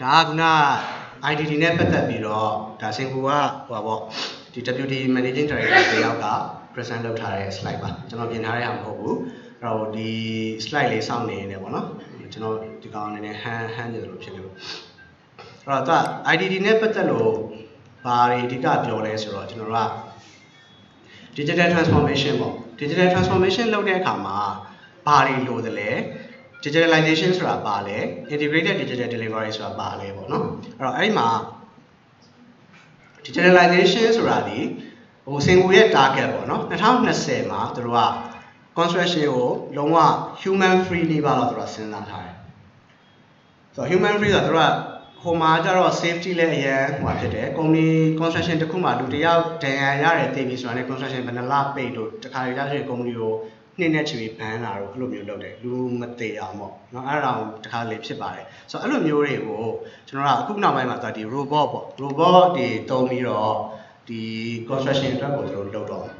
ဒါကက IDD နဲ့ပတ်သက်ပြီးတော့ဒါစင်ကူကဟိုပါပေါ့ဒီ Deputy Managing Director တယောက်က present လုပ်ထားတဲ့ slide ပါကျွန်တော်ပြင်ထားတဲ့ဟာမဟုတ်ဘူးအဲ့တော့ဒီ slide လေးစောင့်နေနေပေါ့နော်ကျွန်တော်ဒီကောင်အနေနဲ့ဟန်းနေတယ်လို့ဖြစ်နေလို့အဲ့တော့သူက IDD နဲ့ပတ်သက်လို့ဘာတွေအဓိကပြောလဲဆိုတော့ကျွန်တော်တို့က digital transformation ပေါ့ digital transformation လုပ်တဲ့အခါမှာဘာတွေလိုသလဲ digitalization ဆိုတာဘာလဲ integrated digital delivery ဆိုတာဘာလဲပေါ့နော်အဲ့တော့အဲ့ဒီမှာ digitalization ဆိုတာဒီဟိုစင်ကူရဲ့ target ပေါ့နော်2020မှာသူတို့က construction ကိုလုံးဝ human free နေပါတော့သူတို့စဉ်းစားထားတယ်ဆိုတော့ human free ဆိုတော့သူတို့ကဟိုမှာကျတော့ safety လည်းအရင်ဟိုဖြစ်တယ် company construction တစ်ခုမှလူတယောက်ဒဏ်ရာရတယ်သိပြီဆိုတာနဲ့ construction ဘယ်နှလပိတ်တို့တခါလေကြာဆိုရင် company ကိုနှစ်နဲ့ချီပြီးဘန်းလာတော့အဲ့လိုမျိုးလုပ်တယ်လူမသေးအောင်ပေါ့နော်အဲ့ဒါတော့တခါလေဖြစ်ပါတယ်ဆိုတော့အဲ့လိုမျိုးတွေကိုကျွန်တော်ကအခုနောက်ပိုင်းမှာသူကဒီ robot ပေါ့ robot တွေတုံးပြီးတော့ဒီ construction အတွက်ကိုသူတို့လုပ်တော့အဲ့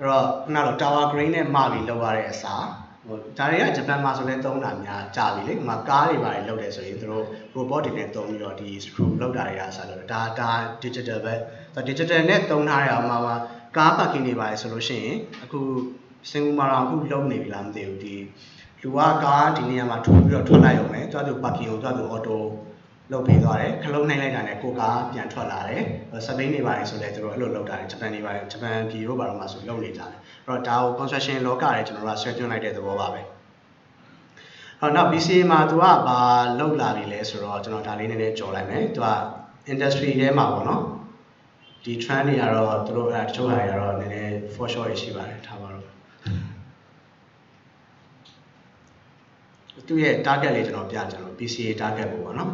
တော့ခုနက tower crane နဲ့မှာပြီးလုပ်ရတဲ့အစားဟိုဒါတွေကဂျပန်မှာဆိုလဲသုံးတာများကြာပြီလေဒီမှာကားတွေပါတယ်လုပ်တယ်ဆိုရင်သူတို့ robot တွေနဲ့သုံးပြီးတော့ဒီ screw လောက်တာတွေအားစားလို့ဒါ digital ပဲ digital နဲ့သုံးထားရအောင်မှာကား parking တွေပါတယ်ဆိုလို့ရှိရင်အခုစင်ကူမှာတော့အခုလုံးနေပြီလားမသိဘူးဒီလူကကားဒီနေရာမှာထိုးပြီးတော့ထွက်လိုက်ရုံပဲသူကသူ parking ကိုသူကသူ auto လုပ်ပြီးသွားတယ်ခလုံးနှိုင်းလိုက်တာနဲ့ကိုကားပြန်ထွက်လာတယ်စပိန်တွေပါတယ်ဆိုလဲသူတို့အဲ့လိုလုပ်တာတယ်ဂျပန်တွေပါတယ်ဂျပန်ပြည်တို့ဘာလို့မှဆိုလုပ်နေကြတယ်အဲ့တော့ဒါကို construction လောကတွေကျွန်တော်တို့ကဆွဲသွင်းလိုက်တဲ့သဘောပါပဲဟောနောက် BCA မှာသူကဘာလုပ်လာပြီလဲဆိုတော့ကျွန်တော်ဒါလေးနည်းနည်းကြော်လိုက်မယ်သူက industry ထဲမှာပေါ့နော်ဒီ trend တွေကတော့သူတို့တချို့ဟာတွေကတော့နည်းနည်း for sure ရှိပါတယ်ထားပါတော့သူရဲ့ target လေးကျွန်တော်ပြကျွန်တော် BCA target ပေါ့နော်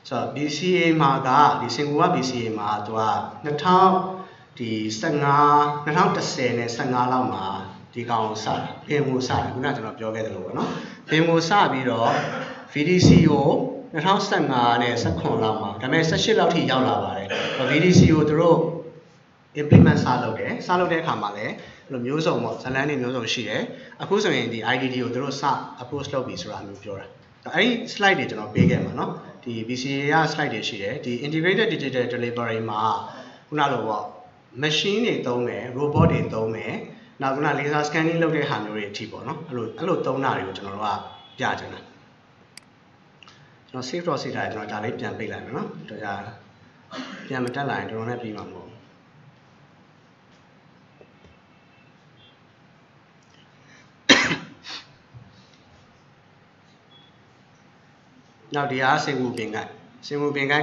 ဆိုတော့ BCA မှာကဒီစင်ကူက BCA မှာသူက2010နဲ့15လောက်မှာဒီကောင်စတာပြင်မှုစတယ်ခုနကကျွန်တော်ပြောခဲ့တယ်လို့ပေါ့နော်ပြင်မှုစပြီးတော့ VDC ကို2015နဲ့19လောက်မှာဒါပေမဲ့18လောက်ထိရောက်လာပါတယ် VDC ကိုသူတို့ implement စလုပ်တယ်စလုပ်တဲ့အခါမှာလည်းအဲ့လိုမျိုးစုံပေါ့ဇလန်းတွေမျိုးစုံရှိတယ်အခုဆိုရင်ဒီ IDD ကိုသူတို့စ approach လုပ်ပြီဆိုတာမျိုးပြောတာအဲ့ဒီ slide တွေကျွန်တော်ပေးခဲ့မှာเนาะဒီ BCA က slide တွေရှိတယ်ဒီ integrated digital delivery မှာခုနလိုပေါ့ machine တွေသုံးမယ် robot တွေသုံးမယ်နောက်က laser scanning လုပ်တဲ့ဟာမျိုးတွေအထိပေါ့เนาะအဲ့လိုသုံးတာတွေကိုကျွန်တော်တို့ကပြချင်တာကျွန်တော် save တော့ save ထားတယ်ကျွန်တော်ဒါလေးပြန်ပိတ်လိုက်မယ်เนาะဒါကြပြန်မတက်လာရင်တော်တော်နဲ့ပြီးမှာမဟုတ်နောက်ဒီအားစင်ကူပင်ကိုင်း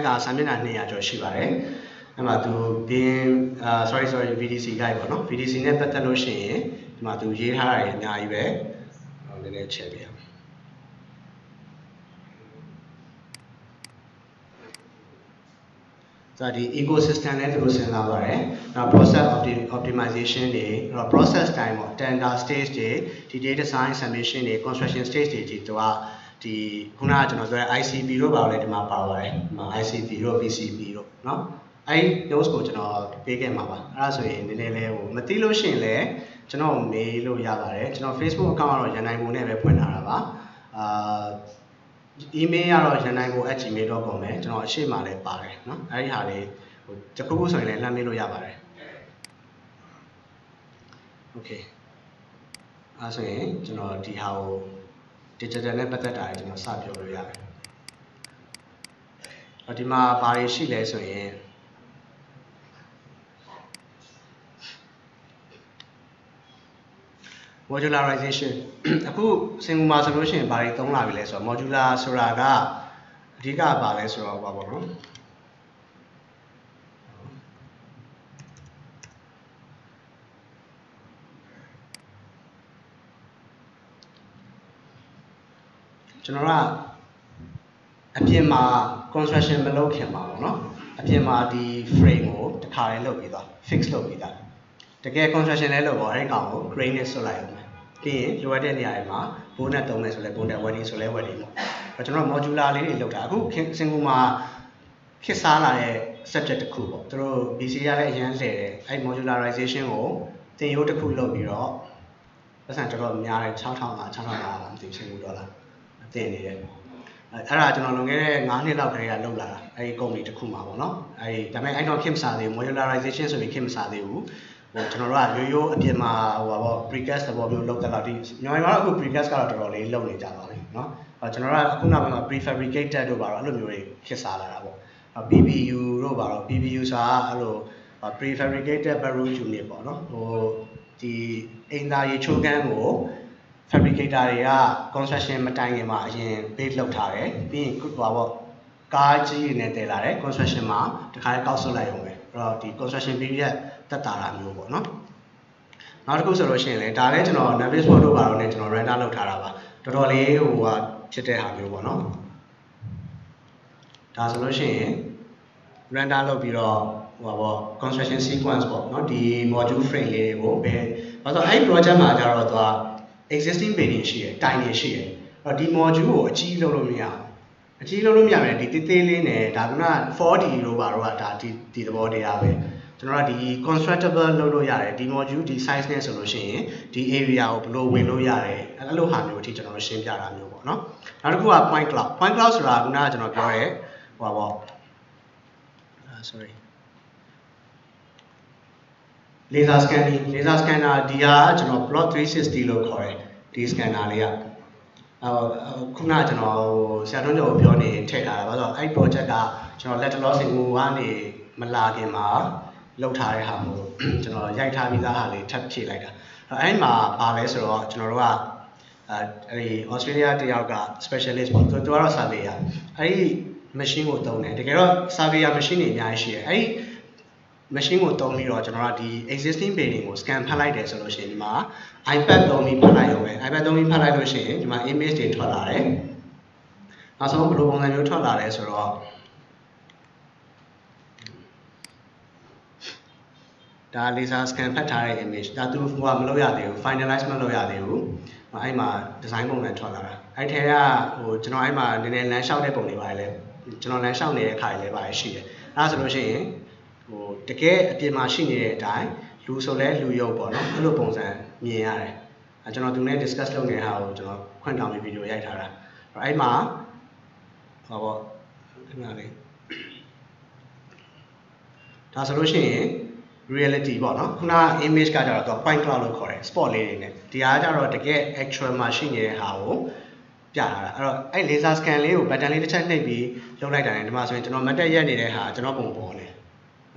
ကစာမျက်နှာ200ကျော်ရှိပါတယ်အဲ့မှာသူ BIM sorry VDC guide ပေါ့နော် VDC နဲ့ပတ်သက်လို့ရှိရင်ဒီမှာသူရေးထားတာတွေအများကြီးပဲဟိုနည်းနည်းချက်ပြရအောင်ဆိုတော့ဒီ ecosystem နဲ့သူတို့စဉ်းစားပါတယ်နောက် process optimization တွေ process time ပေါ့ tender stage တွေဒီ data design submission တွေ construction stage တွေဒီသူကဒီခုနကကျွန်တော်ပြောတဲ့ ICP တို့ပါလဲဒီမှာပါပါတယ်ဒီမှာ ICP တို့ PCP တို့เนาะအဲ့ notes ကိုကျွန်တော်ပေးခဲ့မှာပါအဲ့ဒါဆိုရင်နည်းနည်းလေးဟိုမသိလို့ရှိရင်လည်းကျွန်တော်မေးလို့ရပါတယ်ကျွန်တော် Facebook account ကတော့ရန်နိုင်ပုံနဲ့ပဲဖွင့်ထားတာပါemail ကတော့ရန်နိုင်ပုံ@gmail.com ပဲကျွန်တော်အရှိမလည်းပါတယ်เนาะအဲ့ဒီဟာလေးဟိုတခုခုဆိုရင်လည်းလှမ်းမေးလို့ရပါတယ် okay အဲ့ဆိုရင်ကျွန်တော်ဒီဟာကိုdigital နဲ့ပတ်သက်တာကျွန်တော်စပြောလို့ရတယ်။ဒီမှာဘာတွေရှိလဲဆိုရင် modularization အခုစင်ကူမှာဆိုလို့ရှိရင်ဘာတွေသုံးလာပြီလဲဆိုတော့ modular ဆိုတာကအဓိကဘာလဲဆိုတော့ဘာပေါ့နော်ကျွန်တော်ကအပြင်မှာ construction မလုပ်ခင်ပါပေါ့နော်အပြင်မှာဒီ frame ကိုတစ်ခါလေးလုပ်ပြီးသွား fix လုပ်ပြီးသားတကယ် construction လဲလုပ်တော့အဲ့ဒီကောင်ကို grain နဲ့ဆွတ်လိုက်အောင်ပြီးရင်လိုအပ်တဲ့နေရာတွေမှာ bonnet သုံးမယ်ဆိုလဲ bonnet wedding ဆိုလဲ wedding ပေါ့ကျွန်တော် modular လေးတွေလုပ်တာအခုစင်ကူမှာခစ်စားလာတဲ့ subject တစ်ခုပေါ့သူတို့ BC ရလည်းအရင်လှည့်တယ်အဲ့ modularization ကိုသင်ရိုးတစ်ခုလုပ်ပြီးတော့ပတ်စံတော်တော်များတယ်6000လားမသိဘူးစင်ကူဒေါ်လာတင်နေတယ် အဲ့ဒါကျွန်တော်လွန်ခဲ့တဲ့9နှစ်လောက်ကလေးကလုပ်လာတာအဲ့ဒီ company တစ်ခုမှာပေါ့နော်အဲ့ဒါပေမဲ့အဲ့တော့ခင်မစားသေးဘူး modularization ဆိုပြီးခင်မစားသေးဘူးဟိုကျွန်တော်တို့ကရိုးရိုးအပြင်မှာဟိုပါပေါ့ precast သဘောမျိုးလုပ်တဲ့လောက်ဒီမြန်မာမှာအခု precast ကတော့တော်တော်လေးလုပ်နေကြပါပြီနော်ကျွန်တော်တို့ကအခုနောက်ပိုင်းမှာ prefabricated တို့ပါတော့အဲ့လိုမျိုးတွေဖြစ်စားလာတာပေါ့ PBU တို့ပါတော့ PBU ဆိုတာအဲ့လို prefabricated barrel unit ပေါ့နော်ဟိုဒီအင်တာရေချိုးကန်းကို fabricator တွေက construction မတိုင်ခင်မှာအရင် base လုပ်ထားတယ်ပြီးရင်ဟိုပါပေါ့ကားကြီးတွေနဲ့တည်လာတယ် construction မှာတခါလေးကောက်ဆုပ်လိုက်အောင်ပဲအဲ့တော့ဒီ construction period တက်တာတာမျိုးပေါ့နော်နောက်တစ်ခုဆိုလို့ရှိရင်လည်းဒါလည်းကျွန်တော် Navisworks တို့ပါတော့ねကျွန်တော် render လုပ်ထားတာပါတော်တော်လေးဟိုဟာဖြစ်တဲ့ဟာမျိုးပေါ့နော်ဒါဆိုလို့ရှိရင် render လုပ်ပြီးတော့ဟိုပါပေါ့ construction sequence ပေါ့နော်ဒီ module frame လေးတွေကိုပဲဘာလို့အဲ့ project မှာကျတော့သူက existing building ရှိတယ်တိုင်တွေရှိတယ်အဲ့တော့ဒီ module ကိုအကြီးလုပ်လို့မရဘူးအကြီးလုပ်လို့မရမယ်ဒီတေးသေးလေးနဲ့ဒါက 4D လို့ပါတော့ဒါဒီသဘောတရားပဲကျွန်တော်ကဒီ constructible လုပ်လို့ရတယ်ဒီ module ဒီ size နဲ့ဆိုလို့ရှိရင်ဒီ area ကိုဘယ်လိုဝင်လို့ရတယ်အဲ့လိုဟာမျိုးအထိကျွန်တော်တို့ရှင်းပြတာမျိုးပေါ့နော်နောက်တစ်ခုက point cloud ဆိုတာကကျွန်တော်ပြောရဲဟိုပါပေါ့sorry laser scanner ဒီဟာကျွန်တော် plot 360လို့ခေါ်တယ်ဒီ scanner လေးကခုနကကျွန်တော်ဆရာတော်ကျော်ပြောနေထည့်ထားတာဘာလို့အဲ့ project ကကျွန်တော် lateral single ကနေမလာခင်မှာလုပ်ထားတဲ့ဟာမျိုးကျွန်တော်ရိုက်ထားပြီးသားဟာလေးထပ်ဖြည့်လိုက်တာအဲ့မှာပါလဲဆိုတော့ကျွန်တော်တို့ကအဲ့ဒီ Australia တယောက်က specialist ပေါ့သူကတော့ surveyor အဲ့ဒီ machine ကိုသုံးတယ်တကယ်တော့ surveyor machine တွေအများကြီးရှိတယ်အဲ့ဒီ machine ကိုသုံးပြီးတော့ကျွန်တော်ကဒီ existing building ကို scan ဖတ်လိုက်တယ်ဆိုလို့ရှိရင်ဒီမှာ iPad သုံးပြီးဖတ်လိုက်ရုံပဲ iPad သုံးပြီးဖတ်လိုက်လို့ရှိရင်ဒီမှာ image တွေထွက်လာတယ်နောက်ဆုံးဘယ်လိုပုံစံမျိုးထွက်လာလဲဆိုတော့ဒါ laser scan ဖတ်ထားတဲ့ image ဒါသူကမလုပ်ရသေးဘူး finalize မလုပ်ရသေးဘူးအဲ့မှာ design ပုံစံထွက်လာတာအဲ့ထဲကဟိုကျွန်တော်အဲ့မှာနည်းနည်းလမ်းလျှောက်တဲ့ပုံတွေပါလေကျွန်တော်လမ်းလျှောက်နေတဲ့ခါတွေလည်းပါရှိတယ်အဲ့ဒါဆိုလို့ရှိရင်ဟိုတကယ်အပြင်မှာရှိနေတဲ့အတိုင်းလူဆိုလဲလူရုပ်ပေါ့နော်အဲ့လိုပုံစံမြင်ရတယ်ကျွန်တော်သူနဲ့ discuss လုပ်နေတဲ့ဟာကိုကျွန်တော်ခွင့်တောင်းပြီးဗီဒီယိုရိုက်ထားတာအဲ့မှာဟောပေါ့ခဏလေးဒါဆိုလို့ရှိရင် reality ပေါ့နော်ခုန image ကကြတော့ point cloud လို့ခေါ်တယ် spot လေးတွေနဲ့ဒီဟာကြတော့တကယ် actual မှာရှိနေတဲ့ဟာကိုပြလာတာအဲ့တော့အဲ့ laser scan လေးကို button လေးတစ်ချက်နှိပ်ပြီးလုပ်လိုက်တာနဲ့ဒီမှာဆိုရင်ကျွန်တော်မတ်တက်ရက်နေတဲ့ဟာကျွန်တော်ပုံပေါ်နေ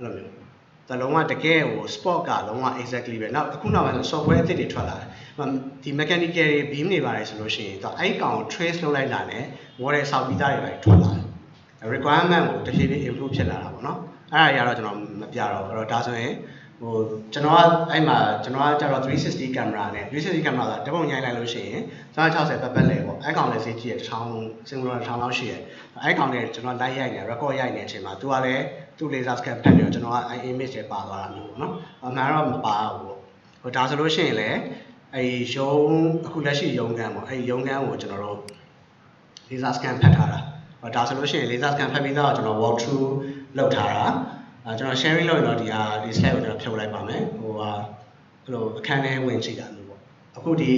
အဲ့လိုမျိုးဒါလုံးဝတကယ်ဟို spot ကလုံးဝ exactly ပဲနောက်အခုနောက်ပိုင်းဆို software အသစ်တွေထွက်လာတယ်ဒီ mechanical တွေ beam တွေပါတယ်ဆိုလို့ရှိရင်တော့အဲ့ကောင် trace လုပ်လိုက်တာနဲ့ model ဆောက်ပြီးသားတွေပဲထွက်လာတယ် requirement ကိုတဖြည်းဖြည်း improve ဖြစ်လာတာပေါ့နော်အဲ့ဒါကြီးကတော့ကျွန်တော်မပြတော့ဘူးအဲ့တော့ဒါဆိုရင်ဟိုကျွန်တော်ကအဲ့မှာကျွန်တော်ကကျတော့360 camera နဲ့360 camera ကတပုံညှိလိုက်လို့ရှိရင်360ပတ်ပတ်လဲပေါ့အဲ့ကောင်လည်းစီးကြည့်ရ1000 single 1000လောက်ရှိတယ်အဲ့ကောင်နဲ့ကျွန်တော် live ရိုက်နေ record ရိုက်နေတဲ့အချိန်မှာသူကလည်းသူ့ laser scan ဖတ်ပြီးတော့ကျွန်တော်ကအဲ့ image တွေပါသွားတာမျိုးပေါ့နော်အမှန်တော့မပါဘူးပေါ့ဟိုဒါဆိုလို့ရှိရင်လည်းအဲ့ရုံးအခုလက်ရှိရုံးခန်းပေါ့အဲ့ရုံးခန်းကိုကျွန်တော်တို့ laser scan ဖတ်ထားတာဟိုဒါဆိုလို့ရှိရင် laser scan ဖတ်ပြီးတော့ကျွန်တော် walk through လုပ်ထားတာကျွန်တော် sharing လုပ်ရင်တော့ဒီဟာဒီ slide ကိုကျွန်တော်ဖြုတ်လိုက်ပါမယ်ဟိုဟာအဲ့လိုအခန်းထဲဝင်ကြည့်တာမျိုးပေါ့အခုဒီ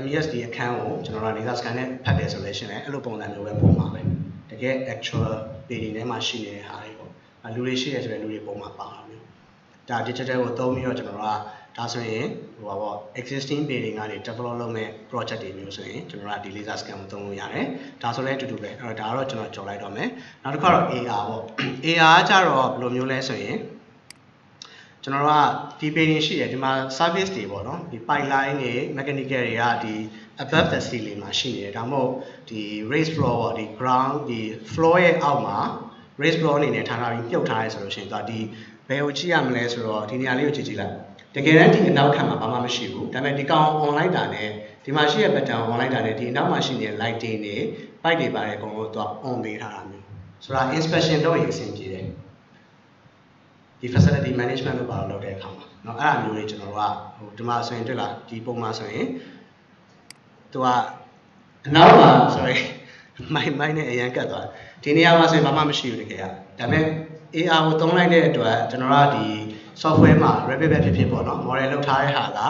MES ဒီအခန်းကိုကျွန်တော်က laser scan နဲ့ဖတ်တယ်ဆိုလို့ရှိရင်အဲ့လိုပုံစံမျိုးပဲပုံမှာပဲတကယ် actual building ထဲမှာရှိနေတဲ့ဟာတွေပေါ့လူတွေရှိတယ်ဆိုရင်လူတွေပုံမှာပါတာမျိုးဒါ digital ကိုသုံးပြီးတော့ကျွန်တော်ကဒါဆိုရင်ဟိုပါပေါ့ existing building ကနေ develop လုပ်မဲ့ project တွေမျိုးဆိုရင်ကျွန်တော်ကဒီ laser scan ကိုသုံးလို့ရတယ်ဒါဆိုလည်းအတူတူပဲအဲ့တော့ဒါကတော့ကျွန်တော်ကြော်လိုက်တော့မယ်နောက်တစ်ခါတော့ AR ပေါ့ AR ကကြတော့ဘယ်လိုမျိုးလဲဆိုရင်ကျွန်တော်တို့ကဒီ building ရှိတယ်ဒီမှာ service တွေပေါ့နော်ဒီ pipeline တွေ mechanical တွေကဒီ above the ceiling မှာရှိနေတယ်ဒါမှမဟုတ်ဒီ raised floor ပေါ့ဒီ ground ဒီ floor ရဲ့အောက်မှာ raised floor အနေနဲ့ထားထားပြီးပြုတ်ထားရဲဆိုလို့ရှိရင်တော့ဒီဘယ်ကိုကြည့်ရမလဲဆိုတော့ဒီနေရာလေးကိုကြည့်ကြည့်လိုက်တကယ်တမ်းဒီအနောက်ခံမှာဘာမှမရှိဘူးဒါပေမဲ့ဒီကောင် online တာနဲ့ဒီမှာရှိတဲ့ pattern online တာနဲ့ဒီအနောက်မှာရှိနေတဲ့ lighting တွေ pipe တွေပါတယ်အကုန်လုံးတော့ on ပေးထားတာမျိုးဆိုတာ inspection လုပ်ရင်အဆင်ပြေတယ်ဒီ facility management လို့ပါလို့လုပ်တဲ့အခါမှာเนาะအဲ့အမျိုးလေးကျွန်တော်တို့ကဟိုဒီမှာဆိုရင်တွေ့လားဒီပုံမှာဆိုရင်သူကအနောက်မှာ sorry မိုင်းနဲ့အရန်ကတ်သွားဒီနေရာမှာဆိုရင်ဘာမှမရှိဘူးတကယ်ကဒါပေမဲ့ AR ကိုသုံးလိုက်တဲ့အတွက်ကျွန်တော်တို့ကဒီ software မှာ Revit ပဲဖြစ်ဖြစ်ပေါ့နော် model လောက်ထားတဲ့ဟာက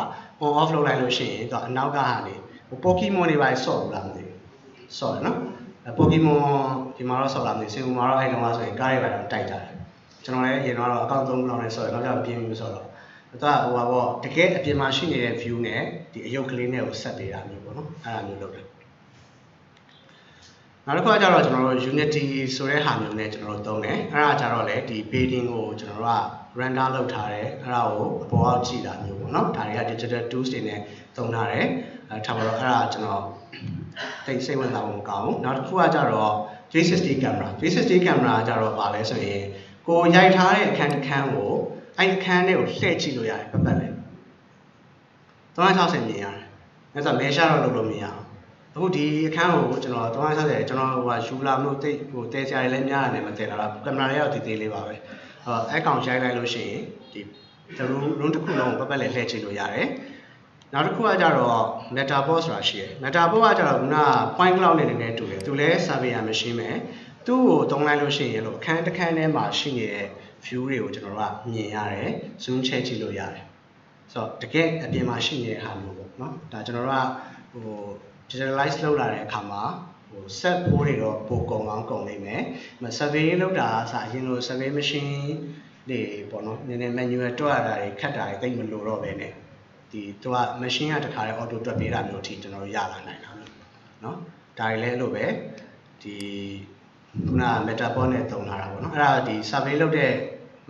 on off လုပ်လိုက်လို့ရှိရင်သူအနောက်ကဟာနေဟို Pokemon တွေပါဆော့ဘူးလားမသိဘူးဆော့တယ်နော် Pokemonဒီမှာတော့ဆောက်လာမယ်စင်ကူမှာတော့အဲ့တုန်းကဆိုရင်ကားတွေပါတော့တိုက်ကြတယ်ကျွန်တော်လည်းရင်တော့အကောင့်3လောက်နဲ့ဆောက်ရတော့ပြင်းပြီးဆောက်တော့သူကဟိုပါပေါ့တကယ်အပြင်မှာရှိနေတဲ့ view နဲ့ဒီအယုတ်ကလေးနဲ့ကိုဆက်ပေးတာမျိုးပေါ့နော်အဲ့ဒါမျိုးလုပ်တယ်နောက်တစ်ခါကျတော့ကျွန်တော်တို့ Unity ဆိုတဲ့ဟာမျိုးနဲ့ကျွန်တော်တို့သုံးတယ်အဲ့ဒါကျတော့လေဒီ building ကိုကျွန်တော်တို့က render လုပ်ထားတယ်အဲ့ဒါကိုအပေါ်အောက်ကြည့်တာမျိုးပေါ့နော်ဒါတွေက digital tools တွေနဲ့သုံးထားတယ်ထားပါတော့အဲ့ဒါကျွန်တော်တိတ်စိတ်ဝင်စားဖို့မကောင်းဘူးနောက်တစ်ခုကကျတော့ 360 camera 360 camera ကျတော့ပါလဲဆိုရင်ကိုရိုက်ထားတဲ့အခန်းတစ်ခန်းကိုအဲ့အခန်းထဲကိုလှည့်ကြည့်လို့ရတယ်ပတ်ပတ်လေ360မြင်ရတယ်အဲ့ဒါ measure တော့လုပ်လို့မရဘူးအခုဒီအခန်းကိုကျွန်တော်360ကျွန်တော်ဟိုကယူလာလို့တိတ်ဟိုတဲစရာတွေလည်းများတယ်မတဲတာကင်မရာတွေတော့တည်တည်လေးပါပဲအဲ့ကောင်ရိုက်လိုက်လို့ရှိရင်ဒီ room တစ်ခုလုံးကိုပတ်ပတ်လေလှည့်ကြည့်လို့ရတယ်နောက်တစ်ခုကကြတော့ Metabox ဆိုတာရှိတယ် Metabox ကကြတော့ခုနက point cloud နဲ့နည်းနည်းတူတယ်သူလည်း surveyor machine ပဲသူ့ကိုသုံးလိုက်လို့ရှိရင်လို့အခန်းတစ်ခန်းထဲမှာရှိနေတဲ့ view တွေကိုကျွန်တော်တို့ကမြင်ရတယ် zoom ချဲကြည့်လို့ရတယ်ဆိုတော့တကယ်အပြင်မှာရှိနေတဲ့ဟာမျိုးပေါ့နော်ဒါကျွန်တော်တို့ကဟို digitalize လုပ်လာတဲ့အခါမှာဟို set ပိုးတွေတော့ပိုကုန်အောင်ကုန်နေမယ် survey လုပ်တာအစားအရင်လို survey machine တွေပေါ့နော်နည်းနည်း manual တွက်ရတာတွေခက်တာတွေတိတ်မလိုတော့ပဲねဒီသူက machine ကတခါလေ auto တွက်ပေးတာမျိုးအထိကျွန်တော်ရလာနိုင်တာမျိုးเนาะဒါတွေလည်းအဲ့လိုပဲဒီခုနက Metabox နဲ့သုံးလာတာပေါ့เนาะအဲ့ဒါဒီ survey လုပ်တဲ့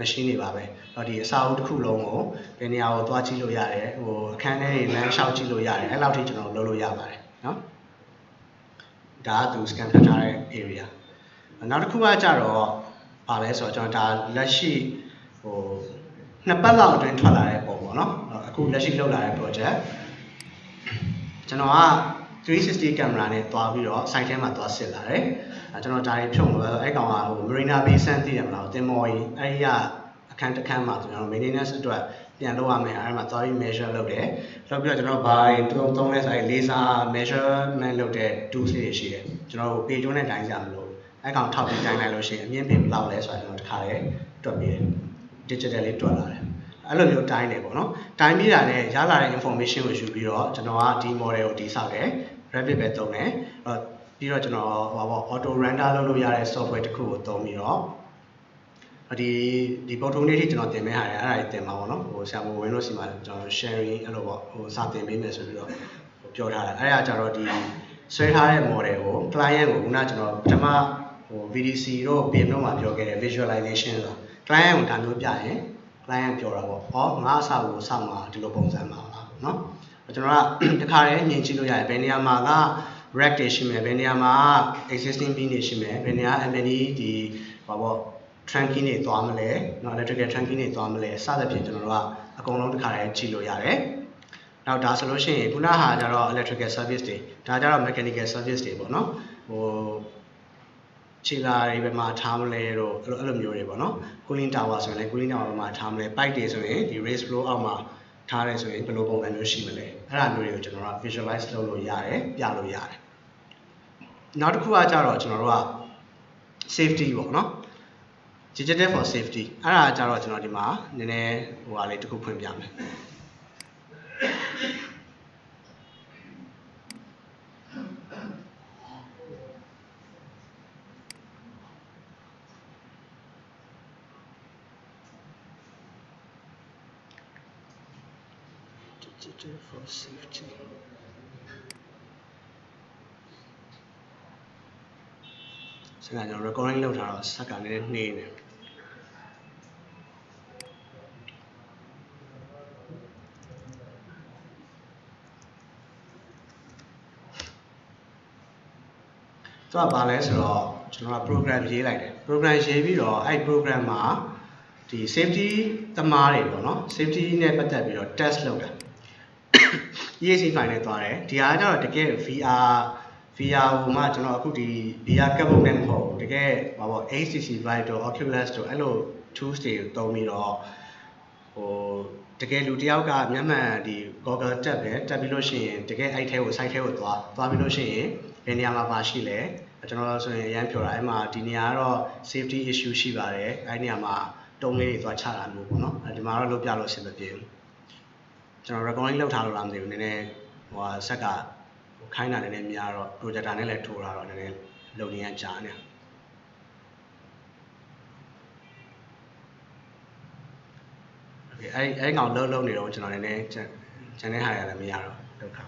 machine တွေပါပဲဟောဒီအစာအုပ်တစ်ခုလုံးကိုဘယ်နေရာကိုသွားကြည့်လို့ရတယ်ဟိုအခန်းထဲတွေလမ်းလျှောက်ကြည့်လို့ရတယ်အဲ့လောက်ထိကျွန်တော်လုပ်လို့ရပါတယ်เนาะဒါကသူ scan ဖတ်ထားတဲ့ area နောက်တစ်ခုကကြတော့ပါလဲဆိုတော့ကျွန်တော်ဒါလက်ရှိဟိုနှစ်ပတ်လောက်အတွင်းထွက်လာတဲ့ပုံပေါ့နော်အခုလက်ရှိလုပ်လာတဲ့ project ကျွန်တော်က360 camera နဲ့တွားပြီးတော့ site ထဲမှာတွားစစ်လာတယ်ကျွန်တော်ဒါတွေဖြုတ်လို့အဲ့ကောင်ကဟို Marina Bay Sands သိတယ်မလားတင်မော်ကြီးအဲ့ဒီကအခန်းတစ်ခန်းမှာကျွန်တော် maintenance အတွက်ပြန်လုပ်ရမယ်အဲ့မှာတွားပြီး measure လုပ်တယ်လုပ်ပြီးတော့ကျွန်တော်ဘာတွေသုံးလဲဆိုရင် laser measurement လုပ်တဲ့ tools တွေရှိတယ်ကျွန်တော် page နဲ့တိုင်းကြမလို့အဲ့ကောင်ထောက်ပြီးတိုင်းလိုက်လို့ရှိရင်အမြင့်ပေဘယ်လောက်လဲဆိုတာကျွန်တော်တစ်ခါလေးတွက်ပြီးတယ် digital လေးတွက်လာတယ်အဲ့လိုမျိုးတိုင်းတယ်ပေါ့နော်တိုင်းပြီးတာနဲ့ရလာတဲ့ information ကိုယူပြီးတော့ကျွန်တော်ကဒီ model ကိုတည်ဆောက်တယ် Revit ပဲသုံးတယ်ပြီးတော့ကျွန်တော်ဟိုပေါ့ auto render လုပ်လို့ရတဲ့ software တစ်ခုကိုသုံးပြီးတော့ဒီပုံထုံလေးထိကျွန်တော်တင်ပေးထားတယ်အဲ့ဒါကြီးတင်ပါပေါ့နော်ဟိုဆရာမဝင်လို့စီမှာကျွန်တော် sharing အဲ့လိုပေါ့ဟိုစာတင်ပေးမယ်ဆိုပြီးတော့ပြောထားတယ်အဲ့ဒါကြတော့ဒီဆွဲထားတဲ့ model ကို client ကိုခုနကျွန်တော်ပထမဟို VDC တို့ BIM တို့မှာပြောခဲ့တဲ့ visualization ဆို client ကိုဒါမျိုးပြရင် client ပြောတာပေါ့ဟောငါအစာကိုစောင့်မှာဒီလိုပုံစံမှာလားเนาะကျွန်တော်ကတခါတည်းမြင်ကြည့်လို့ရတယ်ဘယ်နေရာမှာက rack တွေရှိမယ်ဘယ်နေရာမှာ existing beam တွေရှိမယ်ဘယ်နေရာ M&E ဒီဘာပေါ့ trunking တွေသွားမလဲเนาะ electrical trunking တွေသွားမလဲစသဖြင့်ကျွန်တော်တို့ကအကုန်လုံးတခါတည်းကြည့်လို့ရတယ်နောက်ဒါဆိုလို့ရှိရင်ခုနဟာကျတော့ electrical service တွေဒါကျတော့ mechanical service တွေပေါ့เนาะဟိုခြေလာတွေပဲမှာထားမလဲတော့အဲ့လိုမျိုးတွေပေါ့နော် cooling tower ဆိုရင်လည်း cooling tower မှာထားမလဲ pipe တွေဆိုရင်ဒီ raise flow အောက်မှာထားရဲဆိုရင်ဘယ်လိုပုံစံမျိုးရှိမလဲအဲ့ဒါမျိုးတွေကိုကျွန်တော်တို့ visualize လုပ်လို့ရတယ်ပြလို့ရတယ်နောက်တစ်ခုကကြတော့ကျွန်တော်တို့က safety ပေါ့နော် digital for safety အဲ့ဒါကြတော့ကျွန်တော်ဒီမှာနည်းနည်းဟိုဟာလေးတစ်ခုဖွင့်ပြမယ်for safety စကားကျွန်တော် recording လုပ်ထားတော့စက်ကလည်းနှေးနေသူကဘာလဲဆိုတော့ကျွန်တော်က program ရေးလိုက်တယ် program ရေးပြီးတော့အဲ့ program မှာဒီ safety သမားတွေပေါ့နော် safety နဲ့ပတ်သက်ပြီးတော့ test လုပ်တာ EAC file နဲ့သွားတယ်ဒီအားကျတော့တကယ် VR ဟိုမှာကျွန်တော်အခုဒီ VR ကပ်ပုံနဲ့မဟုတ်ဘူးတကယ်ဘာပေါ့ HTC Vive တို့ Oculus တို့အဲ့လို tools တွေကိုသုံးပြီးတော့ဟိုတကယ်လူတယောက်ကမျက်မှန်ဒီ Google တက်ပြီးလို့ရှိရင်တကယ်အဲ့ထဲကို site ထဲကိုသွားပြီးလို့ရှိရင်ဘယ်နေရာမှာပါရှိလဲကျွန်တော်ဆိုရင်အရင်ပြောတာအဲ့မှာဒီနေရာကတော့ safety issue ရှိပါတယ်အဲ့နေရာမှာတုံးလေးတွေသွားချတာမျိုးပေါ့နော်ဒီမှာတော့လုပ်ပြလို့အဆင်မပြေဘူးကျွန်တော် recording လုပ်ထားလို့လားမသိဘူးနည်းနည်းဟိုဆက်ကခိုင်းတာနည်းနည်းများတော့ projector နဲ့လည်းထိုးတာတော့နည်းနည်း လုံနေရကြားနေโอเคအဲ့ကောင်လုံးနေတော့ကျွန်တော်နည်းနည်းကျန်တဲ့ဟာရလည်းမရတော့ဒုက္ခ